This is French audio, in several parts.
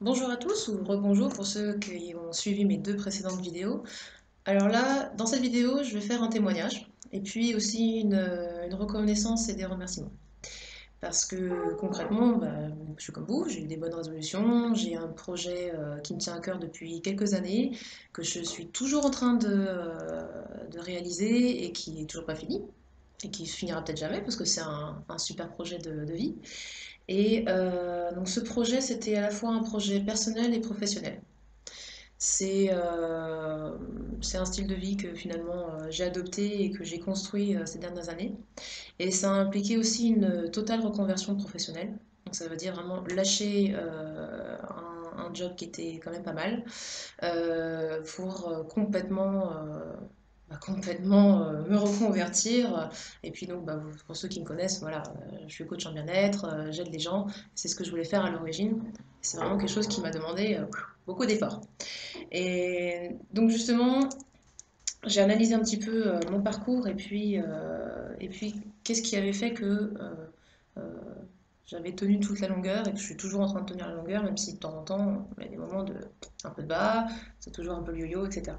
Bonjour à tous ou rebonjour pour ceux qui ont suivi mes deux précédentes vidéos. Alors là, dans cette vidéo, je vais faire un témoignage et puis aussi une reconnaissance et des remerciements. Parce que concrètement, je suis comme vous, j'ai eu des bonnes résolutions, j'ai un projet qui me tient à cœur depuis quelques années, que je suis toujours en train de réaliser et qui n'est toujours pas fini, et qui finira peut-être jamais parce que c'est un super projet de vie. Et donc ce projet, c'était à la fois un projet personnel et professionnel. C'est c'est un style de vie que finalement j'ai adopté et que j'ai construit ces dernières années. Et ça a impliqué aussi une totale reconversion professionnelle. Donc ça veut dire vraiment lâcher un job qui était quand même pas mal pour complètement me reconvertir. Et puis donc, pour ceux qui me connaissent, voilà, je suis coach en bien-être, j'aide les gens. C'est ce que je voulais faire à l'origine. C'est vraiment quelque chose qui m'a demandé beaucoup d'efforts. Et donc justement, j'ai analysé un petit peu mon parcours et puis qu'est-ce qui avait fait que euh, j'avais tenu toute la longueur et que je suis toujours en train de tenir la longueur, même si de temps en temps, il y a des moments de un peu de bas, c'est toujours un peu le yo-yo, etc.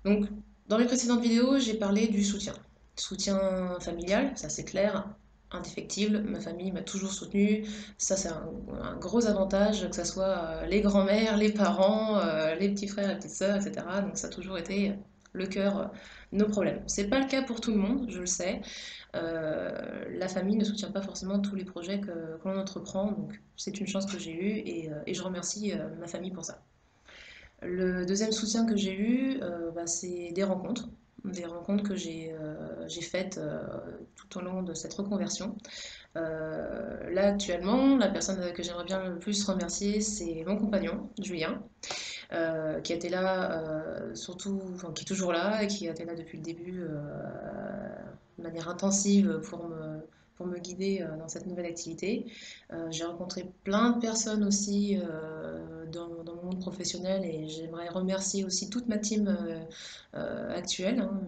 Donc, dans mes précédentes vidéos, j'ai parlé du soutien. Soutien familial, ça c'est clair, indéfectible. Ma famille m'a toujours soutenu. Ça, c'est un gros avantage, que ce soit les grands-mères, les parents, les petits frères et petites sœurs, etc. Donc, ça a toujours été le cœur, nos problèmes. C'est pas le cas pour tout le monde, je le sais. La famille ne soutient pas forcément tous les projets que l'on entreprend, donc c'est une chance que j'ai eue et je remercie ma famille pour ça. Le deuxième soutien que j'ai eu, c'est des rencontres que j'ai faites tout au long de cette reconversion. Là actuellement, la personne que j'aimerais bien le plus remercier, c'est mon compagnon, Julien, qui était là, surtout, enfin, qui est toujours là et qui a été là depuis le début de manière intensive pour me guider dans cette nouvelle activité. J'ai rencontré plein de personnes aussi dans mon monde professionnel et j'aimerais remercier aussi toute ma team actuelle, hein,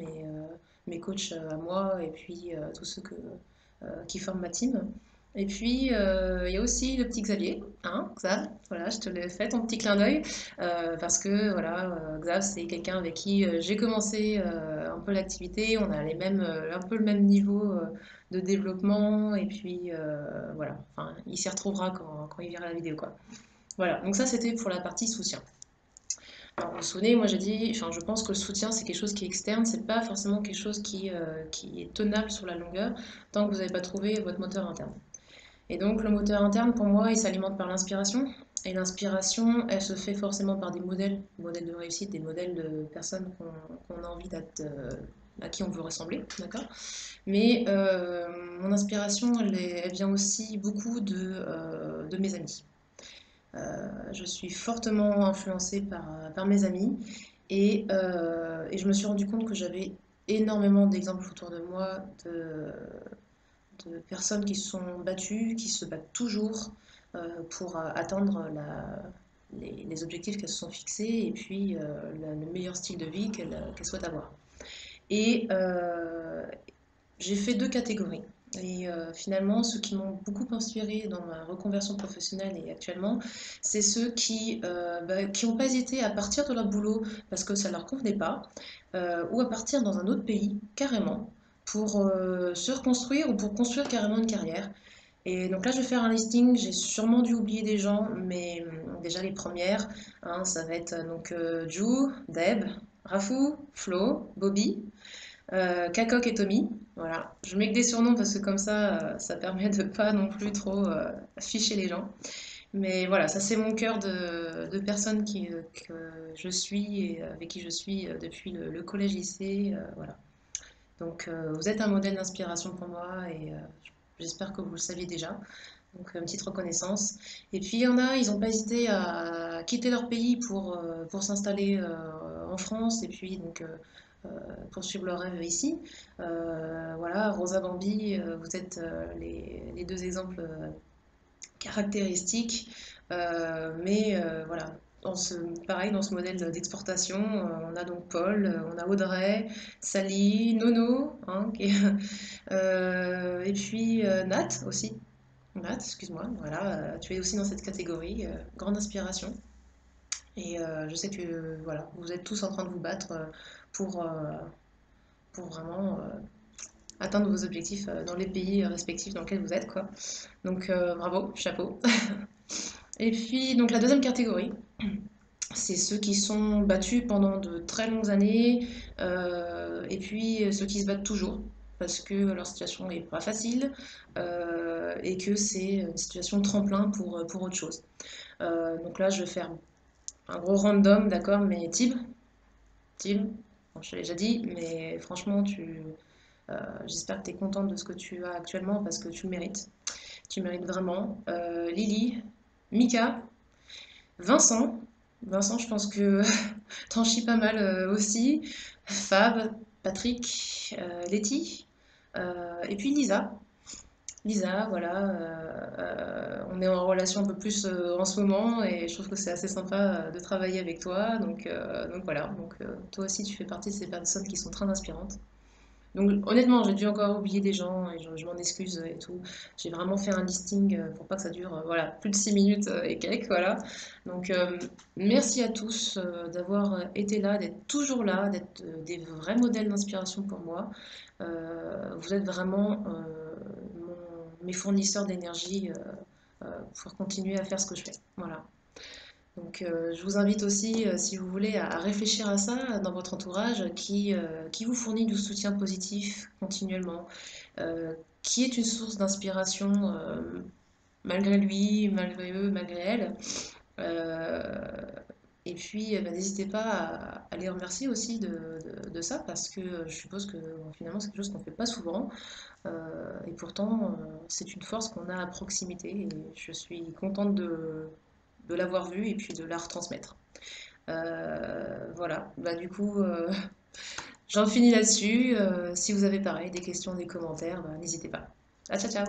mes coachs à moi et puis tous ceux qui forment ma team. Et puis, il y a aussi le petit Xavier, hein, Xav, voilà, je te l'ai fait ton petit clin d'œil, parce que voilà, Xav, c'est quelqu'un avec qui j'ai commencé un peu l'activité, on a un peu le même niveau de développement, et puis voilà, enfin, il s'y retrouvera quand il verra la vidéo, quoi. Voilà, donc ça c'était pour la partie soutien. Alors, vous vous souvenez, moi j'ai dit, enfin, je pense que le soutien c'est quelque chose qui est externe, c'est pas forcément quelque chose qui est tenable sur la longueur tant que vous n'avez pas trouvé votre moteur interne. Et donc le moteur interne, pour moi, il s'alimente par l'inspiration. Et l'inspiration, elle se fait forcément par des modèles de réussite, des modèles de personnes qu'on a envie d'être, à qui on veut ressembler, d'accord. Mais mon inspiration, elle vient aussi beaucoup de mes amis. Je suis fortement influencée par mes amis et je me suis rendu compte que j'avais énormément d'exemples autour de moi de personnes qui se sont battues, qui se battent toujours pour atteindre les objectifs qu'elles se sont fixés et puis le meilleur style de vie qu'elles souhaitent avoir. Et j'ai fait deux catégories. Et finalement, ceux qui m'ont beaucoup inspiré dans ma reconversion professionnelle et actuellement, c'est ceux qui n'ont pas hésité à partir de leur boulot parce que ça ne leur convenait pas, ou à partir dans un autre pays, carrément, pour se reconstruire ou pour construire carrément une carrière. Et donc là, je vais faire un listing. J'ai sûrement dû oublier des gens, mais déjà les premières, hein, ça va être Ju, Deb, Rafou, Flo, Bobby, Kakok et Tommy. Voilà. Je mets que des surnoms parce que comme ça permet de pas non plus trop afficher les gens. Mais voilà, ça c'est mon cœur de personnes que je suis et avec qui je suis depuis le collège-lycée. Voilà. Donc vous êtes un modèle d'inspiration pour moi et j'espère que vous le saviez déjà. Donc une petite reconnaissance. Et puis il y en a, ils n'ont pas hésité à quitter leur pays pour s'installer en France et puis euh, poursuivre leur rêve ici. Voilà, Rosa Bambi, vous êtes les deux exemples caractéristiques. Voilà, pareil, dans ce modèle d'exportation, on a donc Paul, on a Audrey, Sally, Nono, hein, et puis Nat aussi, Matt, excuse-moi, voilà, tu es aussi dans cette catégorie, grande inspiration. Et je sais que voilà, vous êtes tous en train de vous battre pour, euh, pour vraiment atteindre vos objectifs dans les pays respectifs dans lesquels vous êtes, quoi. Donc bravo, chapeau. Et puis donc la deuxième catégorie, c'est ceux qui sont battus pendant de très longues années, et puis ceux qui se battent toujours, parce que leur situation n'est pas facile, et que c'est une situation de tremplin pour autre chose. Donc là, je vais faire un gros random, d'accord, mais Tib, bon, je te l'ai déjà dit, mais franchement, j'espère que tu es contente de ce que tu as actuellement, parce que tu le mérites. Tu mérites vraiment. Lily, Mika, Vincent. Vincent, je pense que t'en chies pas mal aussi. Fab, Patrick, Letty, et puis Lisa. Lisa, voilà, on est en relation un peu plus en ce moment et je trouve que c'est assez sympa de travailler avec toi. Donc voilà, toi aussi tu fais partie de ces personnes qui sont très inspirantes. Donc honnêtement, j'ai dû encore oublier des gens et je m'en excuse et tout. J'ai vraiment fait un listing pour pas que ça dure voilà, plus de 6 minutes et quelques, voilà. Donc merci à tous d'avoir été là, d'être toujours là, d'être des vrais modèles d'inspiration pour moi. Vous êtes vraiment mes fournisseurs d'énergie pour continuer à faire ce que je fais. Voilà. Donc, je vous invite aussi, si vous voulez, à réfléchir à ça dans votre entourage qui vous fournit du soutien positif continuellement, qui est une source d'inspiration malgré lui, malgré eux, malgré elle. Euh, et puis, bah, n'hésitez pas à les remercier aussi de ça parce que je suppose que bon, finalement, c'est quelque chose qu'on ne fait pas souvent. Et pourtant, c'est une force qu'on a à proximité et je suis contente de l'avoir vue et puis de la retransmettre. Voilà, bah, du coup, j'en finis là-dessus. Si vous avez pareil des questions, des commentaires, bah, n'hésitez pas. Ah, ciao, ciao!